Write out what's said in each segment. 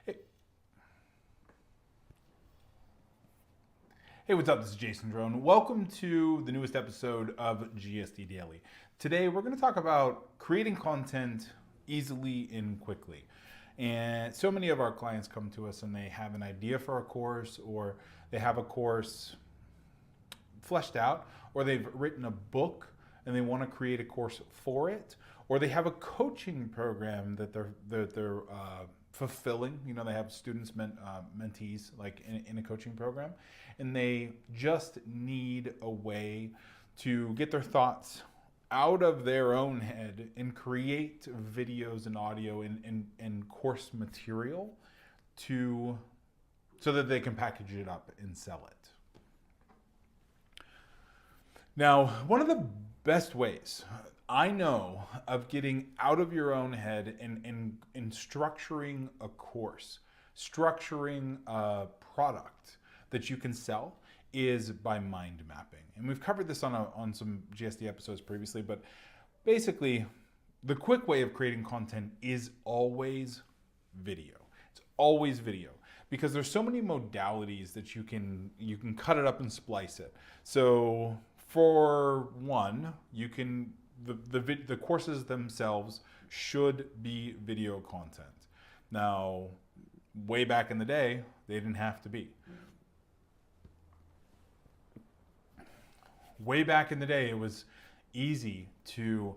Hey, hey, what's up? This is Jason Drone. Welcome to the newest episode of GSD Daily. Today, we're going to talk about creating content easily and quickly. And so many of our clients come to us and they have an idea for a course, or they have a course fleshed out, or they've written a book and they want to create a course for it, or they have a coaching program that they're fulfilling. You know, they have students, mentees, like in a coaching program, and they just need a way to get their thoughts out of their own head and create videos and audio and course material to so that they can package it up and sell it. Now, one of the best ways I know of getting out of your own head and structuring a course, structuring a product that you can sell is by mind mapping. And we've covered this on some GSD episodes previously, but basically the quick way of creating content is always video. It's always video, because there's so many modalities that you can cut it up and splice it. So for one, you can the courses themselves should be video content. Now, way back in the day, they didn't have to be. Way back in the day, it was easy to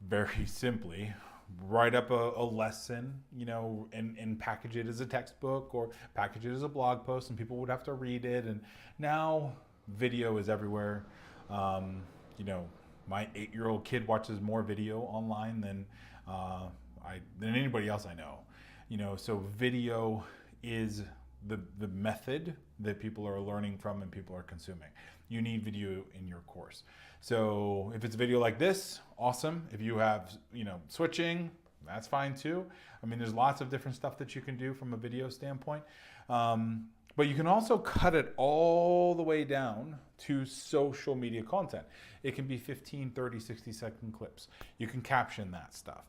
very simply write up a lesson, you know, and package it as a textbook or package it as a blog post, and people would have to read it. And now video is everywhere. You know, my 8-year-old kid watches more video online than anybody else I know. You know, so video is the method that people are learning from and people are consuming. You need video in your course. So if it's video like this, awesome. If you have, you know, switching, that's fine too. I mean, there's lots of different stuff that you can do from a video standpoint. But you can also cut it all the way down to social media content. It can be 15, 30, 60-second clips. You can caption that stuff.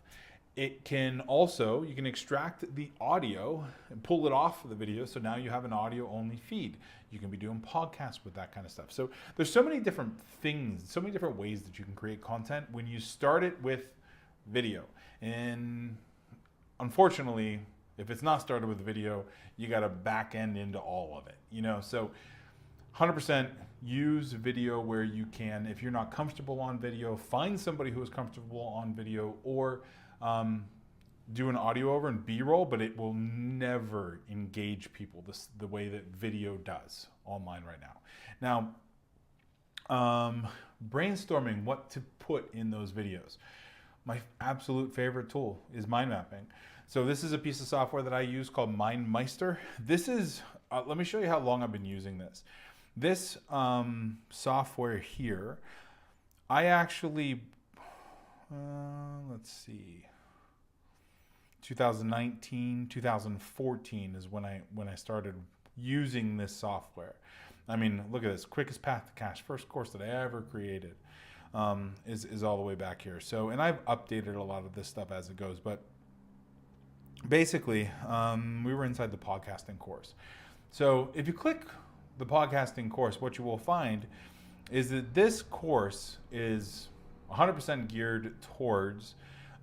It can also, you can extract the audio and pull it off of the video, so now you have an audio-only feed. You can be doing podcasts with that kind of stuff. So there's so many different things, so many different ways that you can create content when you start it with video. And unfortunately, if it's not started with video, you got to back end into all of it, you know? So 100% use video where you can. If you're not comfortable on video, find somebody who is comfortable on video, or do an audio over and B-roll, but it will never engage people the way that video does online right now. Now, brainstorming what to put in those videos. My absolute favorite tool is mind mapping. So this is a piece of software that I use called MindMeister. This is, let me show you how long I've been using this. This software here, I actually, let's see, 2019, 2014 is when I started using this software. I mean, look at this, quickest path to cash, first course that I ever created, is all the way back here. So, and I've updated a lot of this stuff as it goes, but basically, we were inside the podcasting course. So if you click the podcasting course, what you will find is that this course is 100% geared towards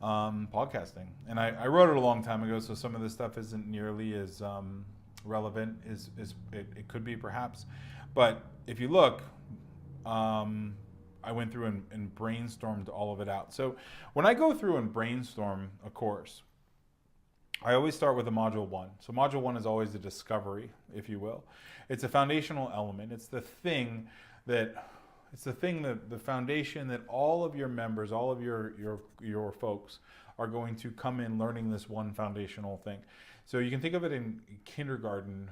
podcasting. And I wrote it a long time ago, so some of this stuff isn't nearly as relevant as it could be perhaps. But if you look, I went through and brainstormed all of it out. So when I go through and brainstorm a course, I always start with a module 1. So module 1 is always the discovery, if you will. It's a foundational element. It's the foundation that all of your members, all of your folks are going to come in learning this one foundational thing. So you can think of it in kindergarten,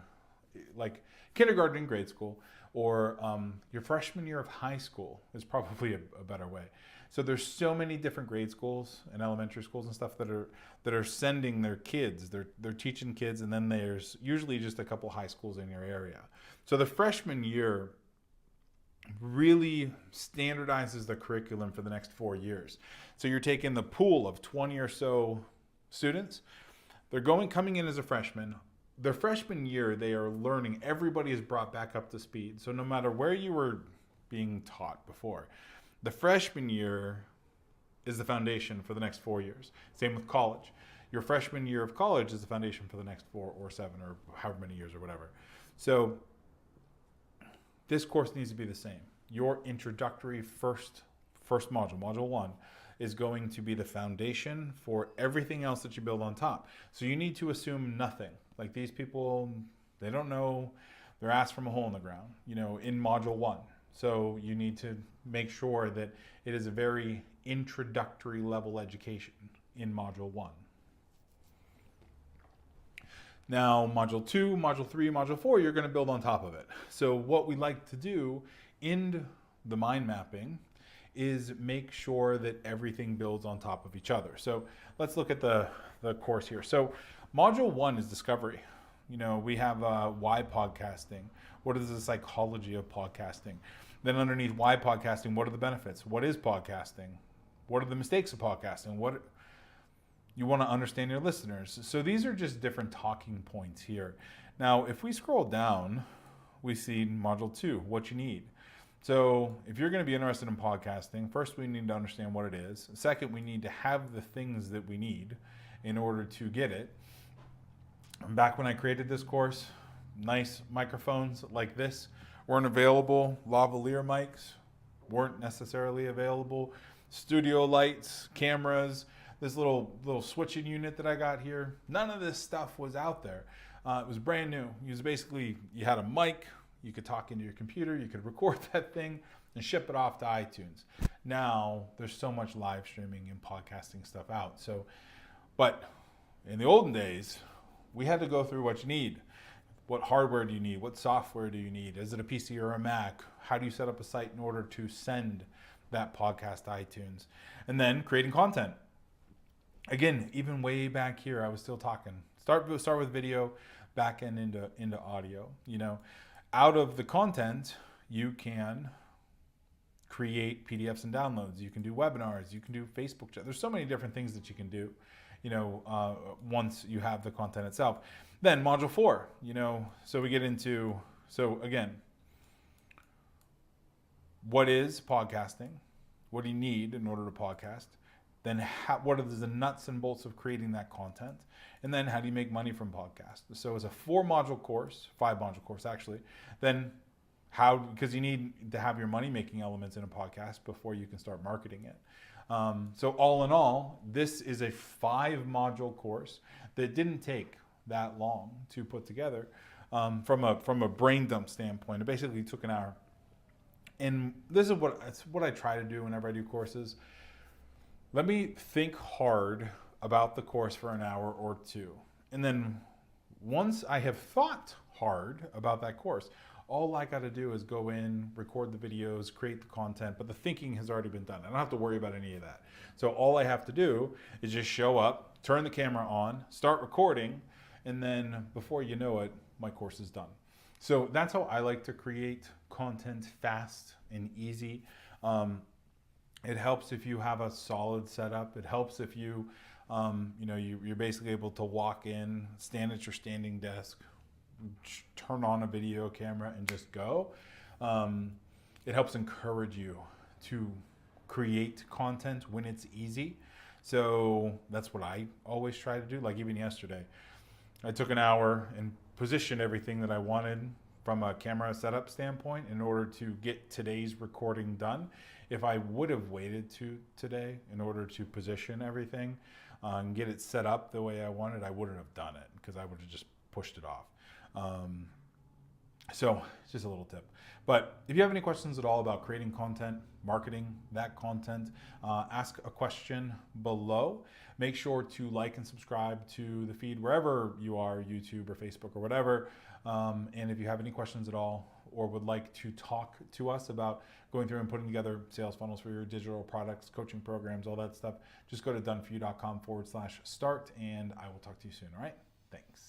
like kindergarten in grade school, or your freshman year of high school is probably a better way. So there's so many different grade schools and elementary schools and stuff that are sending their kids. They're teaching kids, and then there's usually just a couple high schools in your area. So the freshman year really standardizes the curriculum for the next 4 years. So you're taking the pool of 20 or so students, They're coming in as a freshman. Their freshman year, they are learning. Everybody is brought back up to speed. So no matter where you were being taught before, the freshman year is the foundation for the next 4 years. Same with college. Your freshman year of college is the foundation for the next 4 or 7 or however many years or whatever. So this course needs to be the same. Your introductory first module, module 1, is going to be the foundation for everything else that you build on top. So you need to assume nothing. Like these people, they don't know, they're asked from a hole in the ground, in module 1. So you need to make sure that it is a very introductory level education in module 1. Now, module 2, module 3, module 4, you're going to build on top of it. So what we like to do in the mind mapping is make sure that everything builds on top of each other. So let's look at the course here. So module 1 is discovery. We have why podcasting. What is the psychology of podcasting? Then underneath why podcasting, what are the benefits? What is podcasting? What are the mistakes of podcasting? What you want to understand your listeners. So these are just different talking points here. Now, if we scroll down, we see module 2, what you need. So if you're going to be interested in podcasting, first we need to understand what it is. Second, we need to have the things that we need in order to get it. Back when I created this course, nice microphones like this weren't available. Lavalier mics weren't necessarily available. Studio lights, cameras, this little switching unit that I got here, none of this stuff was out there. It was brand new. It was basically, you had a mic, you could talk into your computer, you could record that thing and ship it off to iTunes. Now there's so much live streaming and podcasting stuff out. But in the olden days, we had to go through what you need. What hardware do you need? What software do you need? Is it a PC or a Mac? How do you set up a site in order to send that podcast to iTunes? And then creating content. Again, even way back here, I was still talking. Start with video, back end into audio. Out of the content, you can create PDFs and downloads. You can do webinars. You can do Facebook chat. There's so many different things that you can do. Once you have the content itself. Then module 4. So we get into. So again, what is podcasting? What do you need in order to podcast? Then what are the nuts and bolts of creating that content? And then how do you make money from podcasts? So it's a 5-module course actually. Then because you need to have your money-making elements in a podcast before you can start marketing it. So all in all, this is a 5-module course that didn't take that long to put together from a brain dump standpoint. It basically took an hour. And this is what I try to do whenever I do courses. Let me think hard about the course for an hour or two. And then once I have thought hard about that course, all I got to do is go in, record the videos, create the content, but the thinking has already been done. I don't have to worry about any of that. So all I have to do is just show up, turn the camera on, start recording, and then before you know it, my course is done. So that's how I like to create content fast and easy. It helps if you have a solid setup. It helps if you're basically able to walk in, stand at your standing desk, turn on a video camera and just go. It helps encourage you to create content when it's easy. So that's what I always try to do. Like even yesterday, I took an hour and positioned everything that I wanted from a camera setup standpoint in order to get today's recording done. If I would have waited to today in order to position everything and get it set up the way I wanted, I wouldn't have done it because I would have just pushed it off. So it's just a little tip. But if you have any questions at all about creating content, marketing that content, ask a question below. Make sure to like and subscribe to the feed wherever you are, YouTube or Facebook or whatever. And if you have any questions at all or would like to talk to us about going through and putting together sales funnels for your digital products, coaching programs, all that stuff, just go to doneforyou.com/start and I will talk to you soon. All right. Thanks.